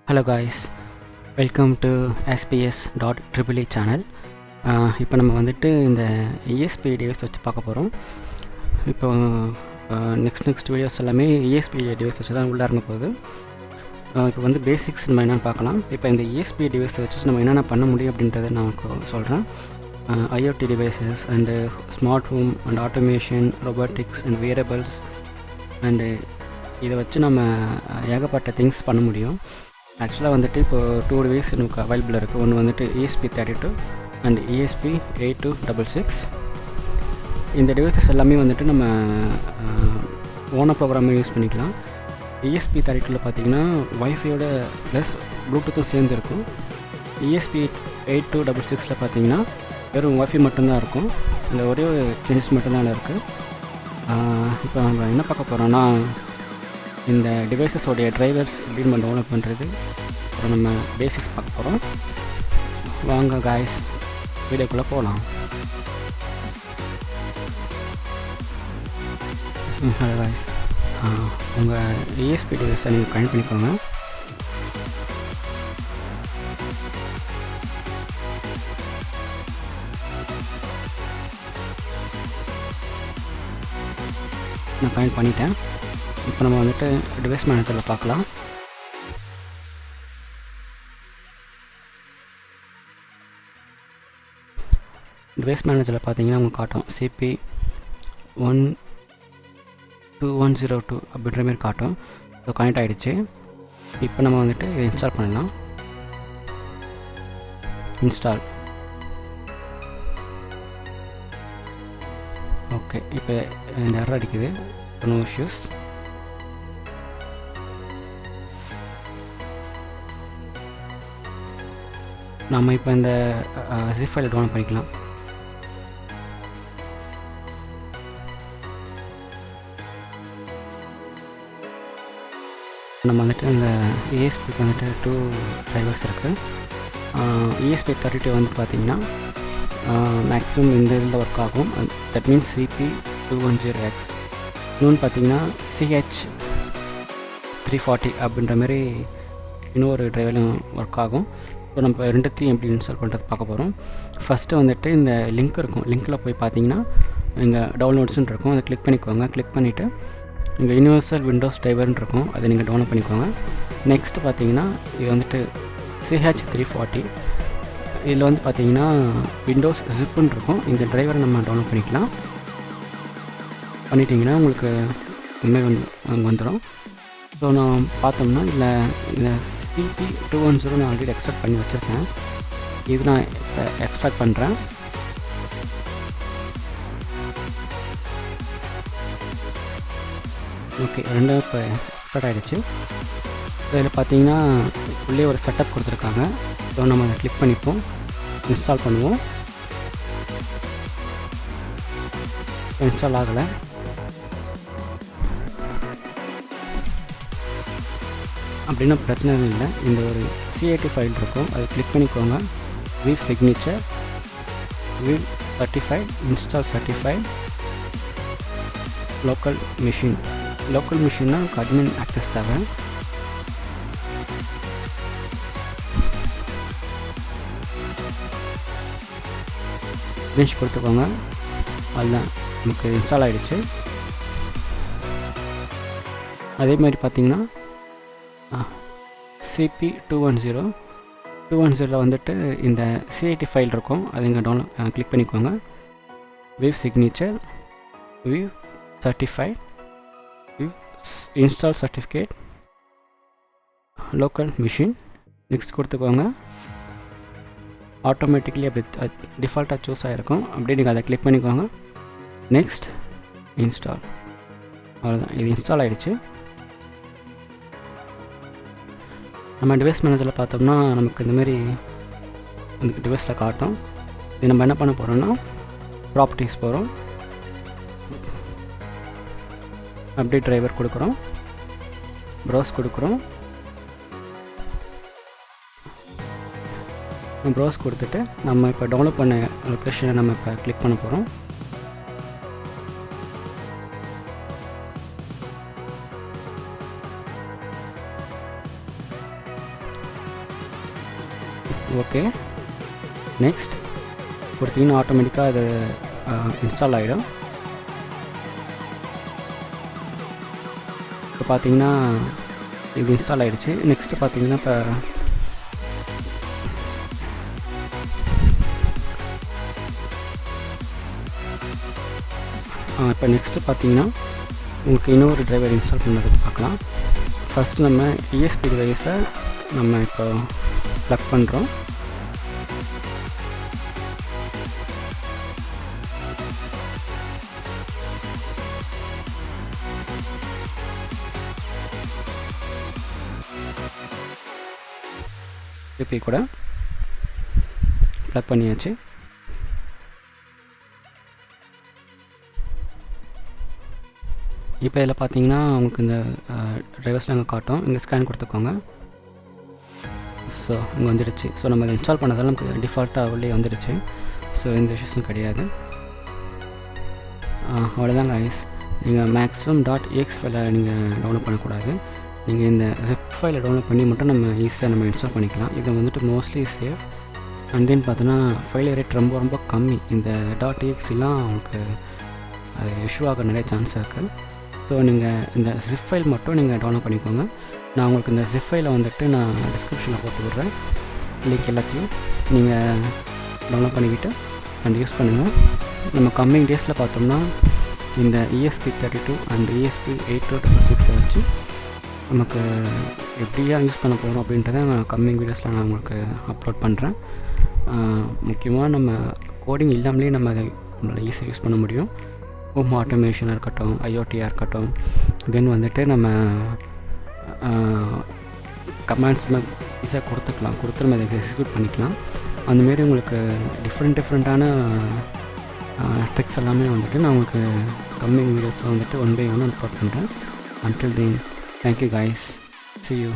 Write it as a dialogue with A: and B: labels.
A: Hello guys, welcome to sps.triple channel. இப்போ நம்ம வந்துட்டு இந்த ESP டிவைஸ் வச்சு பார்க்க போகிறோம். இப்போ நெக்ஸ்ட் வீடியோஸ் எல்லாமே ESP டிவைஸ் வச்சு தான் உள்ளே இறங்க போகுது. இப்போ வந்து பேசிக்ஸ் நம்ம என்னென்னு பார்க்கலாம். இப்போ இந்த ESP டிவைஸை வச்சு நம்ம என்னென்ன பண்ண முடியும் அப்படின்றத நான் சொல்கிறேன். IoT devices and smart home and automation, robotics and wearables and இதை வச்சு நம்ம ஏகப்பட்ட திங்ஸ் பண்ண முடியும். ஆக்சுவலாக வந்துட்டு இப்போ 2 டிவைஸ் நமக்கு அவைலபிள் இருக்குது. ஒன்று வந்துட்டு ESP32 அண்ட் ESP8266. இந்த டிவைசஸ் எல்லாமே வந்துட்டு நம்ம ஓனா ப்ரோக்ராமை யூஸ் பண்ணிக்கலாம். ESP32 பார்த்திங்கன்னா வைஃபையோட ப்ளஸ் ப்ளூடூத்தும் சேர்ந்து இருக்கும். ESP8266 பார்த்திங்கன்னா வெறும் வைஃபை மட்டும்தான் இருக்கும். இந்த ஒரே ஒரு சேஞ்சஸ் மட்டும்தான் இருக்குது. இப்போ நம்ம என்ன பார்க்க போகிறோன்னா, இந்த டிவைசஸோடைய ட்ரைவர்ஸ் எப்படி நம்ம டெவலப் பண்ணுறது, அப்புறம் நம்ம பேசிக்ஸ் பார்க்க போகிறோம். வாங்க காய்ஸ், வீடியோக்குள்ளே போகலாம். ஹலோ காய்ஸ், உங்கள் ESP டிவைஸை நீங்கள் கனெக்ட் பண்ணிக்கோங்க. நான் கனெக்ட் பண்ணிட்டேன். இப்போ நம்ம வந்துட்டு டிவைஸ் மேனேஜரில் பார்க்கலாம். டிவைஸ் மேனேஜரில் பார்த்தீங்கன்னா உங்களுக்கு காட்டும் CP12102 அப்படின்ற மாதிரி காட்டும். ஸோ கனெக்ட் ஆகிடுச்சு. இப்போ நம்ம வந்துட்டு இன்ஸ்டால் பண்ணலாம். இன்ஸ்டால். ஓகே, இப்போ இந்த எரர் அடிக்குது. No issues. நம்ம இப்போ இந்த zip ஃபைலை டவுன்லோட் பண்ணிக்கலாம். நம்ம வந்துட்டு இந்த ESPக்கு வந்துட்டு 2 டிரைவர்ஸ் இருக்குது. ESP32 வந்து பார்த்திங்கன்னா மேக்ஸிமம் இந்த இதில் ஒர்க் ஆகும். That means CP210X. இன்னொன்று பார்த்திங்கன்னா CH340 அப்படின்ற மாதிரி இன்னொரு டிரைவரும் ஒர்க் ஆகும். ஸோ நம்ம ரெண்டுத்தையும் எப்படி இன்ஸ்டால் பண்ணுறது பார்க்க போகிறோம். ஃபஸ்ட்டு வந்துட்டு இந்த லிங்க் இருக்கும். லிங்க்கில் போய் பார்த்தீங்கன்னா இங்கே டவுன்லோட்ஸ்ன்னு இருக்கும். அதை கிளிக் பண்ணிக்கோங்க. கிளிக் பண்ணிவிட்டு இங்கே யூனிவர்சல் விண்டோஸ் டிரைவர்னு இருக்கும். அதை நீங்கள் டவுன்லோட் பண்ணிக்கோங்க. நெக்ஸ்ட்டு பார்த்தீங்கன்னா இது வந்துட்டு CH340. இதில் வந்து பார்த்தீங்கன்னா விண்டோஸ் ஜிப்புன்னு இருக்கும். இந்த டிரைவரை நம்ம டவுன்லோட் பண்ணிக்கலாம். பண்ணிட்டீங்கன்னா உங்களுக்கு இனிமேல் அங்கே வந்துடும். ஸோ நான் பார்த்தோம்னா இதில் இந்த CP210 நான் ஆல்ரெடி எக்ஸ்ட்ராக்ட் பண்ணி வச்சுருக்கேன். இது நான் இப்போ எக்ஸ்ட்ராக்ட் பண்ணுறேன். ஓகே, ரெண்டும் இப்போ எக்ஸ்ட்ராக்ட் ஆகிடுச்சு. இதில் பார்த்தீங்கன்னா உள்ளே ஒரு செட்டப் கொடுத்துருக்காங்க. ஸோ நம்ம அதை கிளிக் பண்ணிப்போம், இன்ஸ்டால் பண்ணுவோம். இன்ஸ்டால் ஆகலை. அப்படின்னா பிரச்சனை இல்லை. இந்த ஒரு CAT ஃபைல் இருக்கும். அதை கிளிக் பண்ணிக்கோங்க. View signature, view certificate, install certificate, local machine. Local மிஷின்னா அட்மின் ஆக்சஸ் தேவை. ஃபினிஷ் கொடுத்துக்கோங்க. அதுதான் நமக்கு இன்ஸ்டால் ஆகிடுச்சு. அதே மாதிரி பார்த்தீங்கன்னா CP210 வந்துட்டு இந்த CAT ஃபைல் இருக்கும். அதை இங்கே டவுன்லோட் கிளிக் பண்ணிக்கோங்க. View signature, view certified, view install certificate, local machine. Next கொடுத்துக்கோங்க. ஆட்டோமேட்டிக்கலி அப்படி டிஃபால்ட்டாக சூஸ் ஆகிருக்கும். அப்படியே நீங்கள் அதை கிளிக் பண்ணிக்கோங்க. Next install. அவ்வளோதான், இது இன்ஸ்டால் ஆகிடுச்சு. நம்ம டிவைஸ் மேனேஜரில் பார்த்தோம்னா நமக்கு இந்தமாரி இந்த டிவைஸில் காட்டும். இது நம்ம என்ன பண்ண போகிறோம்னா ப்ராப்பர்ட்டிஸ் போகிறோம். அப்டேட் டிரைவர் கொடுக்குறோம், ப்ரௌஸ் கொடுக்குறோம். ப்ரௌஸ் கொடுத்துட்டு நம்ம இப்போ டவுன்லோட் பண்ண லொக்கேஷனை நம்ம இப்போ கிளிக் பண்ண போகிறோம். ஓகே. நெக்ஸ்ட் கொடுத்தீங்கன்னா ஆட்டோமேட்டிக்காக அது இன்ஸ்டால் ஆகிடும். இப்போ பார்த்தீங்கன்னா இது இன்ஸ்டால் ஆகிடுச்சு. நெக்ஸ்ட்டு பார்த்தீங்கன்னா இப்போ நெக்ஸ்ட்டு பார்த்தீங்கன்னா உங்களுக்கு இன்னொரு டிரைவர் இன்ஸ்டால் பண்ணுறதுக்கு பார்க்கலாம். ஃபஸ்ட்டு நம்ம ESP டிவைஸை நம்ம இப்போ ப்ளக் பண்ணுறோம். இப்போ கூட ப்ளக் பண்ணியாச்சு. இப்போ இதில் பார்த்தீங்கன்னா உங்களுக்கு இந்த டிரைவர்ஸில் அங்கே காட்டும். இங்கே ஸ்கேன் கொடுத்துக்கோங்க. ஸோ இங்கே வந்துடுச்சு. ஸோ நம்ம அதை இன்ஸ்டால் பண்ணதால் நமக்கு டிஃபால்ட்டாக உள்ளே வந்துடுச்சு. ஸோ எந்த இஷ்யூஸும் கிடையாது. அவ்வளோதாங்க ஐஸ். நீங்கள் மேக்ஸிமம் .ex ஃபைலை நீங்கள் டவுன்லோட் பண்ணக்கூடாது. நீங்கள் இந்த zip ஃபைலை டவுன்லோட் பண்ணி மட்டும் நம்ம ஈஸியாக நம்ம இன்ஸ்டால் பண்ணிக்கலாம். இது வந்துட்டு மோஸ்ட்லி சேஃப். அண்ட் தென் பார்த்தோன்னா ஃபைல் ரேட் ரொம்ப ரொம்ப கம்மி. இந்த .exலாம் உங்களுக்கு அது இஷ்யூ ஆக நிறைய சான்ஸ் இருக்குது. ஸோ நீங்கள் இந்த zip ஃபைல் மட்டும் நீங்கள் டவுன்லோட் பண்ணிக்கோங்க. நான் உங்களுக்கு இந்த zip ஃபைலை வந்துட்டு நான் டிஸ்கிரிப்ஷனில் போட்டு விட்றேன். லிங்க் எல்லாத்தையும் நீங்கள் டவுன்லோட் பண்ணிக்கிட்டு அண்ட் யூஸ் பண்ணுங்கள். நம்ம கம்மிங் டேஸில் பார்த்தோம்னா இந்த ESP32 அண்ட் ESP8266 வச்சு நமக்கு எப்படியா யூஸ் பண்ண போகிறோம் அப்படின்றத நான் கம்மிங் வீடியோஸில் நான் உங்களுக்கு அப்லோட் பண்ணுறேன். முக்கியமாக நம்ம கோடிங் இல்லாமலே நம்ம அதை நம்மளால் ஈஸியாக யூஸ் பண்ண முடியும். ஹோம் ஆட்டோமேஷனாக இருக்கட்டும், IoTயாக இருக்கட்டும், தென் வந்துட்டு நம்ம கமாண்ட்ஸ்லாம் ஈஸியாக கொடுத்து நம்ம இதை எக்ஸிக்யூட் பண்ணிக்கலாம். அந்தமாரி உங்களுக்கு டிஃப்ரெண்ட்டான ட்ரிக்ஸ் எல்லாமே வந்துட்டு நான் உங்களுக்கு கம்மிங் வீடியோஸில் வந்துட்டு 1 by 1 அப்லோட் பண்ணுறேன். Until then, thank you guys. See you.